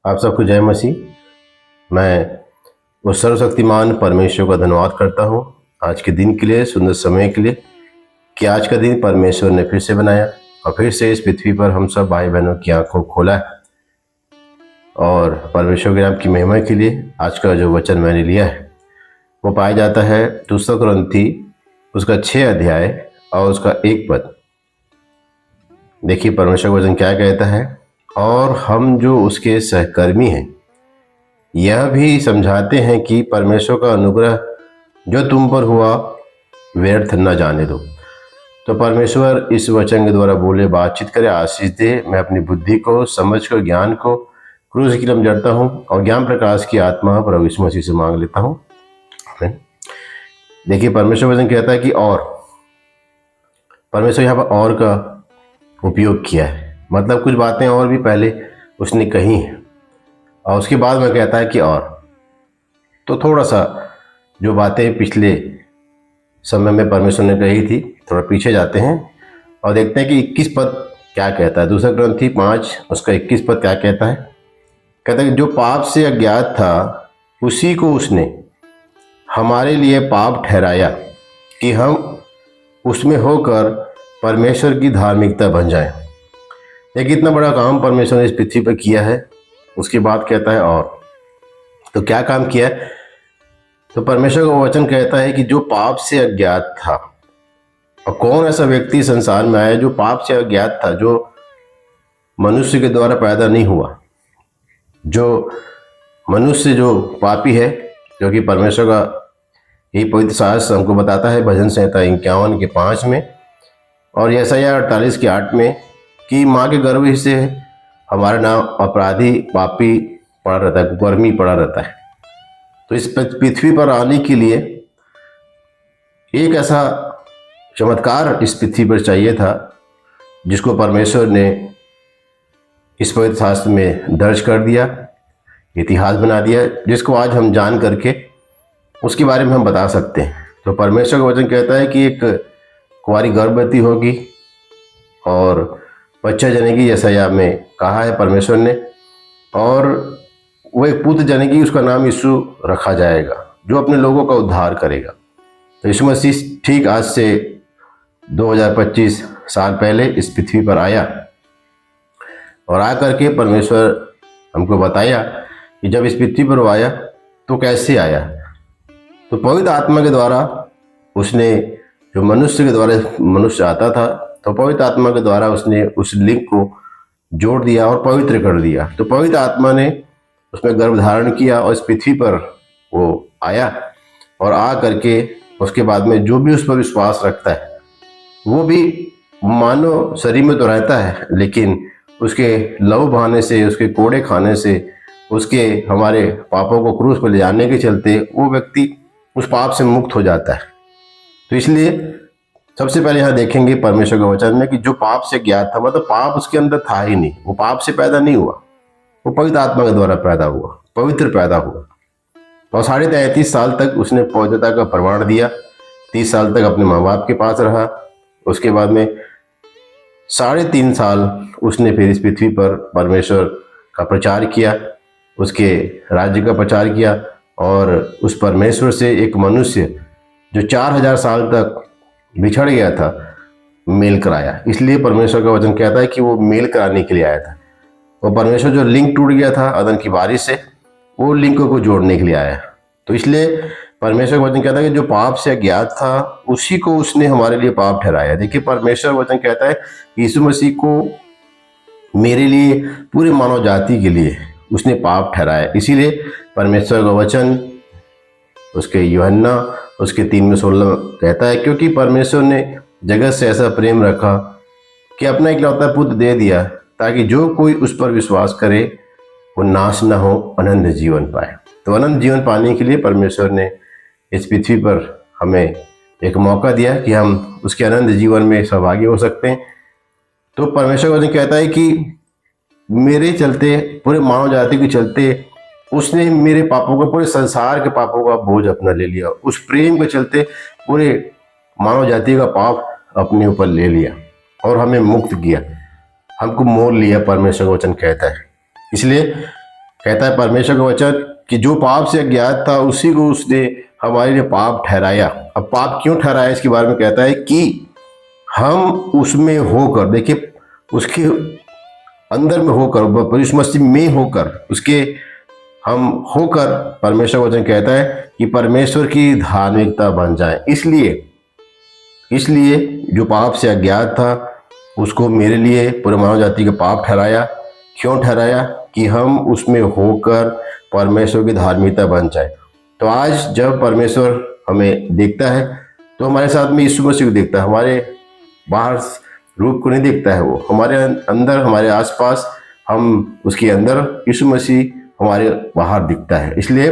आप सबको जय मसीह। मैं वो सर्वशक्तिमान परमेश्वर का धन्यवाद करता हूँ आज के दिन के लिए, सुंदर समय के लिए, कि आज का दिन परमेश्वर ने फिर से बनाया और फिर से इस पृथ्वी पर हम सब भाई बहनों की आंखों को खोला है। और परमेश्वर के नाम की महिमा के लिए आज का जो वचन मैंने लिया है वो पाया जाता है दूसरा कुरिन्थी उसका 6 अध्याय और उसका 1 पद। देखिए परमेश्वर का वचन क्या कहता है। और हम जो उसके सहकर्मी हैं यह भी समझाते हैं कि परमेश्वर का अनुग्रह जो तुम पर हुआ व्यर्थ न जाने दो। तो परमेश्वर इस वचन के द्वारा बोले, बातचीत करे, आशीष दे। मैं अपनी बुद्धि को, समझ को, ज्ञान को क्रूस की तरफ जड़ता हूँ और ज्ञान प्रकाश की आत्मा प्रभु यीशु मसीह से मांग लेता हूँ। देखिए परमेश्वर वचन कहता है कि और परमेश्वर यहाँ पर और का उपयोग किया है, मतलब कुछ बातें और भी पहले उसने कही हैं और उसके बाद में कहता है कि और। तो थोड़ा सा जो बातें पिछले समय में परमेश्वर ने कही थी, थोड़ा पीछे जाते हैं और देखते हैं कि 21 पद क्या कहता है। दूसरा कुरिन्थी 5 उसका 21 पद क्या कहता है। कहता है कि जो पाप से अज्ञात था उसी को उसने हमारे लिए पाप ठहराया कि हम उसमें होकर परमेश्वर की धार्मिकता बन जाए। एक इतना बड़ा काम परमेश्वर ने इस पृथ्वी पर किया है। उसके बाद कहता है और। तो क्या काम किया है? तो परमेश्वर का वचन कहता है कि जो पाप से अज्ञात था, और कौन ऐसा व्यक्ति संसार में आया जो पाप से अज्ञात था, जो मनुष्य के द्वारा पैदा नहीं हुआ, जो मनुष्य जो पापी है, जो कि परमेश्वर का यही पवित्र शास्त्र हमको बताता है भजन संहिता 51 के 5 में और यशायाह 48 के 8 में कि माँ के गर्भ ही से हमारा नाम अपराधी पापी पड़ा रहता है, कुकर्मी पड़ा रहता है। तो इस पृथ्वी पर आने के लिए एक ऐसा चमत्कार इस पृथ्वी पर चाहिए था जिसको परमेश्वर ने इस पवित्र शास्त्र में दर्ज कर दिया, इतिहास बना दिया, जिसको आज हम जान करके उसके बारे में हम बता सकते हैं। तो परमेश्वर का वचन कहता है कि एक कुंवारी गर्भवती होगी और बच्चा जनेगी, जैसा यह में कहा है परमेश्वर ने, और वो एक पुत्र जनेगी, उसका नाम यीशु रखा जाएगा, जो अपने लोगों का उद्धार करेगा। तो यीशु मसीह ठीक आज से 2025 साल पहले इस पृथ्वी पर आया और आकर के परमेश्वर हमको बताया कि जब इस पृथ्वी पर वो आया तो कैसे आया। तो पवित्र आत्मा के द्वारा उसने, जो मनुष्य के द्वारा मनुष्य आता था, तो पवित्र आत्मा के द्वारा उसने उस लिंक को जोड़ दिया और पवित्र कर दिया। तो पवित्र आत्मा ने उसमें गर्भ धारण किया और इस पृथ्वी पर वो आया और आ करके उसके बाद में जो भी उस पर विश्वास रखता है वो भी मानव शरीर में तो रहता है, लेकिन उसके लहू बहाने से, उसके कोड़े खाने से, उसके हमारे पापों को क्रूस पर ले जाने के चलते वो व्यक्ति उस पाप से मुक्त हो जाता है। तो इसलिए सबसे पहले यहाँ देखेंगे परमेश्वर के वचन में कि जो पाप से ज्ञात था, मतलब पाप उसके अंदर था ही नहीं, वो पाप से पैदा नहीं हुआ, वो पवित्र आत्मा के द्वारा पैदा हुआ, पवित्र पैदा हुआ। और 33.5 साल तक उसने पवित्रता का प्रमाण दिया। 30 साल तक अपने माँ बाप के पास रहा। उसके बाद में 3.5 साल उसने फिर इस पृथ्वी पर परमेश्वर का प्रचार किया, उसके राज्य का प्रचार किया और उस परमेश्वर से एक मनुष्य जो 4000 साल तक बिछड़ गया था मेल कराया। इसलिए परमेश्वर का वचन कहता है कि वो मेल कराने के लिए आया था। वो परमेश्वर जो लिंक टूट गया था अदन की बारिश से, वो लिंक को जोड़ने के लिए आया। तो इसलिए परमेश्वर का वचन कहता है कि जो पाप से अज्ञात था उसी को उसने हमारे लिए पाप ठहराया। देखिए परमेश्वर वचन कहता है कि यीशु मसीह को मेरे लिए, पूरे मानव जाति के लिए उसने पाप ठहराया। इसीलिए परमेश्वर का वचन उसके यूहन्ना उसके 3:16 कहता है, क्योंकि परमेश्वर ने जगत से ऐसा प्रेम रखा कि अपना इकलौता पुत्र दे दिया ताकि जो कोई उस पर विश्वास करे वो नाश न हो, अनंत जीवन पाए। तो अनंत जीवन पाने के लिए परमेश्वर ने इस पृथ्वी पर हमें एक मौका दिया कि हम उसके अनंत जीवन में सहभागी हो सकते हैं। तो परमेश्वर वचन कहता है कि मेरे चलते, पूरे मानव जाति के चलते उसने मेरे पापों का, पूरे संसार के पापों का बोझ अपना ले लिया। उस प्रेम के चलते पूरे मानव जाति का पाप अपने ऊपर ले लिया और हमें मुक्त किया, हमको मोल लिया, परमेश्वर का वचन कहता है। इसलिए कहता है परमेश्वर का वचन कि जो पाप से अज्ञात था उसी को उसने हमारे लिए पाप ठहराया। अब पाप क्यों ठहराया इसके बारे में कहता है कि हम उसमें होकर, देखिए उसके अंदर में होकर, यीशु मसीह में होकर, उसके हम होकर, परमेश्वर वचन कहता है कि परमेश्वर की धार्मिकता बन जाए। इसलिए जो पाप से अज्ञात था उसको मेरे लिए, पूरे मानव जाति का पाप ठहराया। क्यों ठहराया? कि हम उसमें होकर परमेश्वर की धार्मिकता बन जाए। तो आज जब परमेश्वर हमें देखता है तो हमारे साथ में यीशु मसीह को देखता है, हमारे बाहर रूप को नहीं देखता है। वो हमारे अंदर, हमारे आसपास, हम उसके अंदर, यीशु मसीह हमारे बाहर दिखता है। इसलिए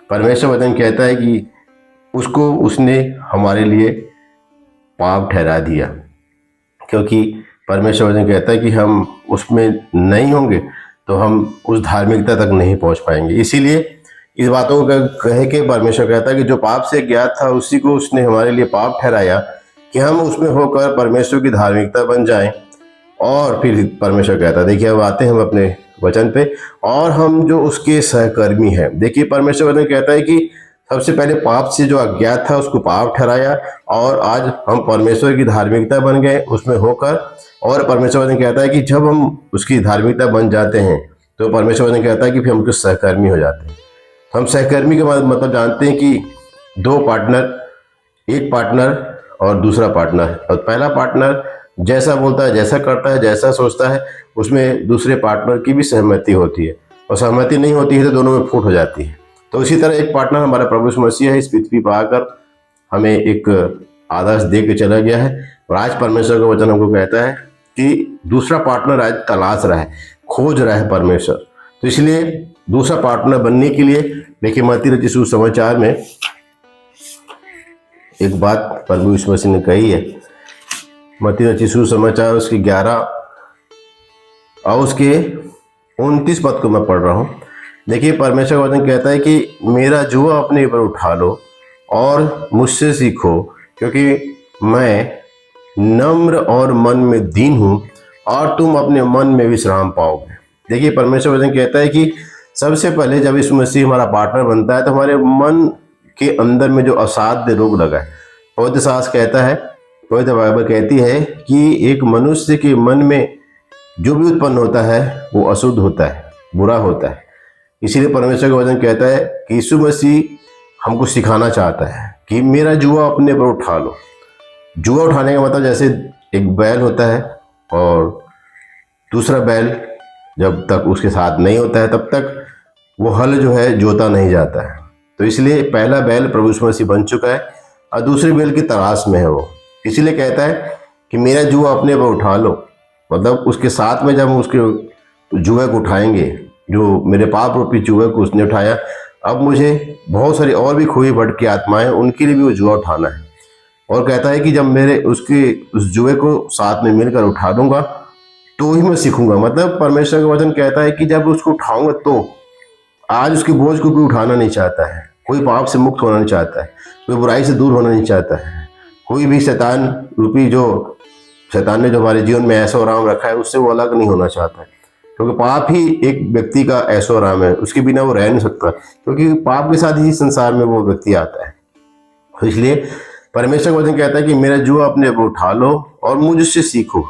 परमेश्वर वचन कहता है कि उसको उसने हमारे लिए पाप ठहरा दिया, क्योंकि परमेश्वर वचन कहता है कि हम उसमें नहीं होंगे तो हम उस धार्मिकता तक नहीं पहुंच पाएंगे। इसीलिए इस बातों को कह के परमेश्वर कहता है कि जो पाप से ज्ञात था उसी को उसने हमारे लिए पाप ठहराया कि हम उसमें होकर परमेश्वर की धार्मिकता बन जाएं। और फिर परमेश्वर कहता है, देखिए अब आते हैं हम अपने वचन पे, और हम जो उसके सहकर्मी हैं। देखिए परमेश्वर वचन कहता है कि सबसे पहले पाप से जो अज्ञात था उसको पाप ठहराया, और आज हम परमेश्वर की धार्मिकता बन गए उसमें होकर। और परमेश्वर वचन कहता है कि जब हम उसकी धार्मिकता बन जाते हैं तो परमेश्वर वचन कहता है कि फिर हम उसके सहकर्मी हो जाते हैं। हम सहकर्मी का मतलब जानते हैं कि दो पार्टनर, एक पार्टनर और दूसरा पार्टनर। और पहला पार्टनर जैसा बोलता है, जैसा करता है, जैसा सोचता है, उसमें दूसरे पार्टनर की भी सहमति होती है, और सहमति नहीं होती है तो दोनों में फूट हो जाती है। तो इसी तरह एक पार्टनर हमारा प्रभु यीशु मसीह है, इस पृथ्वी पर आकर हमें एक आदर्श दे के चला गया है। और आज परमेश्वर का वचन हमको कहता है कि दूसरा पार्टनर आज तलाश रहा है, खोज रहा है परमेश्वर। तो इसलिए दूसरा पार्टनर बनने के लिए, देखिए मत्ती रचित सुसमाचार में एक बात प्रभु यीशु मसीह ने कही है। मत्ती रचित सुसमाचार उसके 11 और उसके 29 पद को मैं पढ़ रहा हूँ। देखिए परमेश्वर का वचन कहता है कि मेरा जुआ अपने ऊपर उठा लो और मुझसे सीखो, क्योंकि मैं नम्र और मन में दीन हूँ, और तुम अपने मन में विश्राम पाओगे। देखिए परमेश्वर वचन कहता है कि सबसे पहले जब यीशु मसीह हमारा पार्टनर बनता है तो हमारे मन के अंदर में जो असाध्य रोग लगा है, पवित्र शास्त्र कहता है, पवित्र बाइबल कहती है कि एक मनुष्य के मन में जो भी उत्पन्न होता है वो अशुद्ध होता है, बुरा होता है। इसीलिए परमेश्वर का वचन कहता है कि यीशु मसीह हमको सिखाना चाहता है कि मेरा जुआ अपने पर उठा लो। जुआ उठाने का मतलब जैसे एक बैल होता है और दूसरा बैल जब तक उसके साथ नहीं होता है तब तक वो हल जो है जोता नहीं जाता है। तो इसलिए पहला बैल प्रभु यीशु मसीह बन चुका है और दूसरे बैल की तलाश में है वो। इसीलिए कहता है कि मेरा जुआ अपने पर उठा लो, मतलब उसके साथ में जब हम उसके जुए को उठाएंगे, जो मेरे पाप रूपी जुए को उसने उठाया, अब मुझे बहुत सारी और भी खोई भटकी आत्माएं, उनके लिए भी वो जुआ उठाना है। और कहता है कि जब मेरे उस जुए को साथ में मिलकर उठा दूंगा तो ही मैं सीखूंगा। मतलब परमेश्वर का वचन कहता है कि जब उसको उठाऊंगा तो, आज उसके बोझ को कोई उठाना नहीं चाहता है, कोई पाप से मुक्त होना नहीं चाहता है, कोई बुराई से दूर होना नहीं चाहता है, कोई भी शैतान रूपी जो शैतान ने जो हमारे जीवन में ऐसा आराम रखा है उससे वो अलग नहीं होना चाहता है। क्योंकि पाप ही एक व्यक्ति का ऐसा आराम है, उसके बिना वो रह नहीं सकता, क्योंकि पाप के साथ ही संसार में वो व्यक्ति आता है। तो इसलिए परमेश्वर का वचन कहता है कि मेरा जुआ अपने ऊपर उठा लो और मुझसे सीखो।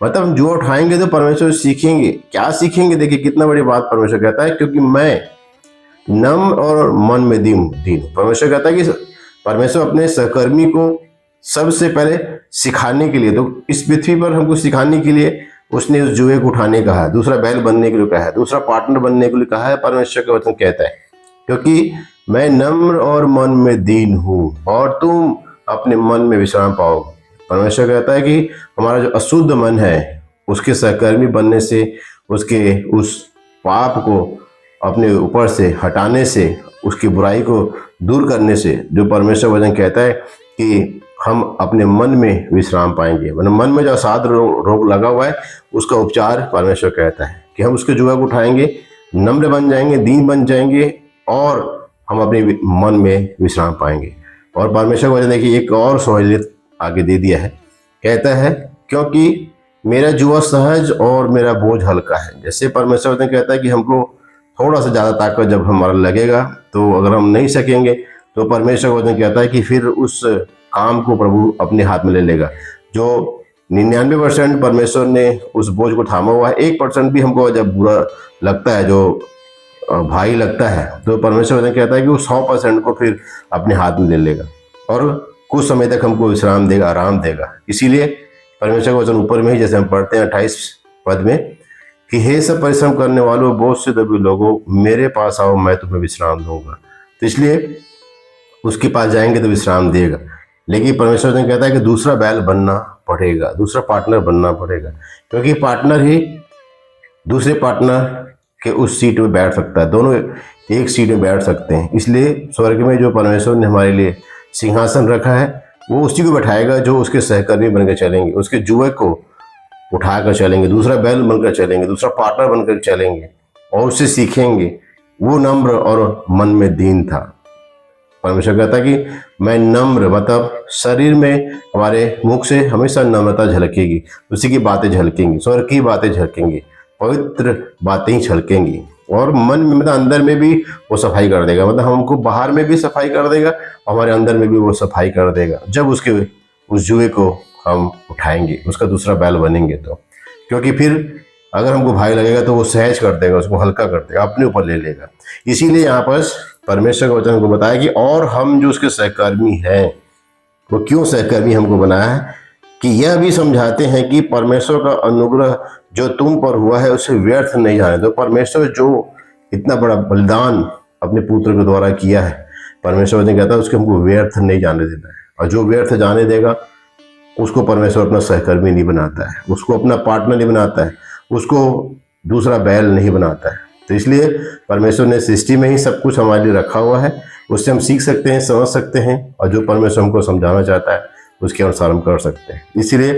मतलब हम जुआ उठाएंगे तो परमेश्वर सीखेंगे। क्या सीखेंगे? देखिए कितना बड़ी बात परमेश्वर कहता है, क्योंकि मैं नम्र और मन में दीन। परमेश्वर कहता है कि परमेश्वर अपने सहकर्मी को सबसे पहले सिखाने के लिए, तो इस पृथ्वी पर हमको सिखाने के लिए उसने उस जुए को उठाने कहा है, दूसरा बैल बनने के लिए कहा है, दूसरा पार्टनर बनने के लिए कहा है। परमेश्वर का वचन कहता है क्योंकि मैं नम्र और मन में दीन हूँ और तुम अपने मन में विश्राम पाओगे। परमेश्वर कहता है कि हमारा जो अशुद्ध मन है उसके सहकर्मी बनने से, उसके उस पाप को अपने ऊपर से हटाने से, उसकी बुराई को दूर करने से, जो परमेश्वर वचन कहता है कि हम अपने मन में विश्राम पाएंगे। मतलब मन में जो असाध रोग लगा हुआ है उसका उपचार परमेश्वर कहता है कि हम उसके जुआ को उठाएंगे, नम्र बन जाएंगे, दीन बन जाएंगे और हम अपने मन में विश्राम पाएंगे। और परमेश्वर वचन देखिए एक और सहूलियत आगे दे दिया है, कहता है क्योंकि मेरा जुआ सहज और मेरा बोझ हल्का है। जैसे परमेश्वर वचन कहता है कि हमको थोड़ा सा ज़्यादा ताकत जब हमारा लगेगा, तो अगर हम नहीं सकेंगे तो परमेश्वर का वचन कहता है कि फिर उस काम को प्रभु अपने हाथ में ले लेगा। जो 99% परमेश्वर ने उस बोझ को थामा हुआ है, 1% भी हमको जब बुरा लगता है, जो भारी लगता है, तो परमेश्वर वचन कहता है कि वो 100% को फिर अपने हाथ में ले लेगा और कुछ समय तक हमको विश्राम देगा, आराम देगा। इसीलिए परमेश्वर का वचन ऊपर में ही जैसे हम पढ़ते हैं 28 पद में कि हे सब परिश्रम करने वालों, बोझ से दबे लोगों, मेरे पास आओ, मैं तुम्हें विश्राम दूंगा। तो इसलिए उसके पास जाएंगे तो विश्राम देगा। लेकिन परमेश्वर ने कहता है कि दूसरा बैल बनना पड़ेगा, दूसरा पार्टनर बनना पड़ेगा, क्योंकि पार्टनर ही दूसरे पार्टनर के उस सीट में बैठ सकता है, दोनों एक सीट में बैठ सकते हैं। इसलिए स्वर्ग में जो परमेश्वर ने हमारे लिए सिंहासन रखा है, वो उसी को बैठाएगा जो उसके सहकर्मी बनकर चलेंगे, उसके जुए को उठाकर चलेंगे, दूसरा बैल बनकर चलेंगे, दूसरा पार्टनर बनकर चलेंगे और उससे सीखेंगे। वो नम्र और मन में दीन था। परमेश्वर कहता कि मैं नम्र, मतलब शरीर में हमारे मुख से हमेशा नम्रता झलकेगी, उसी की बातें झलकेंगी, स्वर्ग की बातें झलकेंगी, पवित्र बातें ही झलकेंगी। और मन में, मतलब अंदर में भी वो सफाई कर देगा, मतलब हमको बाहर में भी सफाई कर देगा, हमारे अंदर में भी वो सफाई कर देगा जब उसके उस जुए को हम उठाएंगे, उसका दूसरा बैल बनेंगे। तो क्योंकि फिर अगर हमको भारी लगेगा तो वो सहज कर देगा, उसको हल्का कर देगा, अपने ऊपर ले लेगा। इसीलिए यहाँ पर परमेश्वर के वचन को बताया कि और हम जो उसके सहकर्मी हैं, वो क्यों सहकर्मी हमको बनाया है कि यह भी समझाते हैं कि परमेश्वर का अनुग्रह जो तुम पर हुआ है उसे व्यर्थ नहीं जाने दो। परमेश्वर जो इतना बड़ा बलिदान अपने पुत्र के द्वारा किया है, परमेश्वर ने कहता है उसको हमको व्यर्थ नहीं जाने देना है। और जो व्यर्थ जाने देगा उसको परमेश्वर अपना सहकर्मी नहीं बनाता है, उसको अपना पार्टनर नहीं बनाता है, उसको दूसरा बैल नहीं बनाता है। तो इसलिए परमेश्वर ने सृष्टि में ही सब कुछ हमारे लिए रखा हुआ है, उससे हम सीख सकते हैं, समझ सकते हैं, और जो परमेश्वर हमको समझाना चाहता है उसके अनुसार हम कर सकते हैं। इसलिए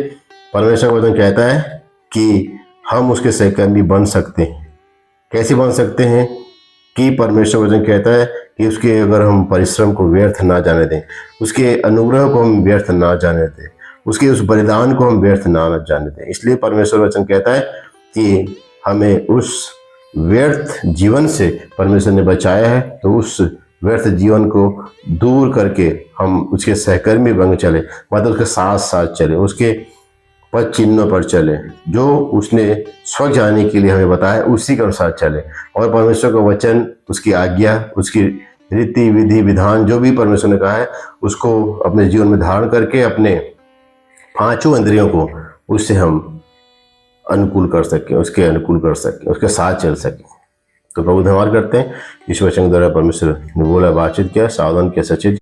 परमेश्वर का वचन कहता है कि हम उसके सहकर्मी बन सकते हैं। कैसे बन सकते हैं कि परमेश्वर वचन कहता है कि उसके अगर हम परिश्रम को व्यर्थ ना जाने दें, उसके अनुग्रह को हम व्यर्थ ना जाने दें, उसके उस बलिदान को हम व्यर्थ ना जाने दें। इसलिए परमेश्वर वचन कहता है कि हमें उस व्यर्थ जीवन से परमेश्वर ने बचाया है, तो उस व्यर्थ जीवन को दूर करके हम उसके सहकर्मी बन चले, मतलब उसके साथ साथ चले, उसके पद चिन्हों पर चले, जो उसने स्वर्ग जाने के लिए हमें बताया उसी के अनुसार चले। और परमेश्वर का वचन, उसकी आज्ञा, उसकी रीति विधि विधान जो भी परमेश्वर ने कहा है, उसको अपने जीवन में धारण करके अपने पांचों इंद्रियों को उससे हम अनुकूल कर सकें, उसके अनुकूल कर सकें, उसके साथ चल सकें। तो प्रभु धन्यवाद करते हैं, इस वचन के द्वारा परमेश्वर ने बोला, बातचीत किया, सावधान किया, सचेत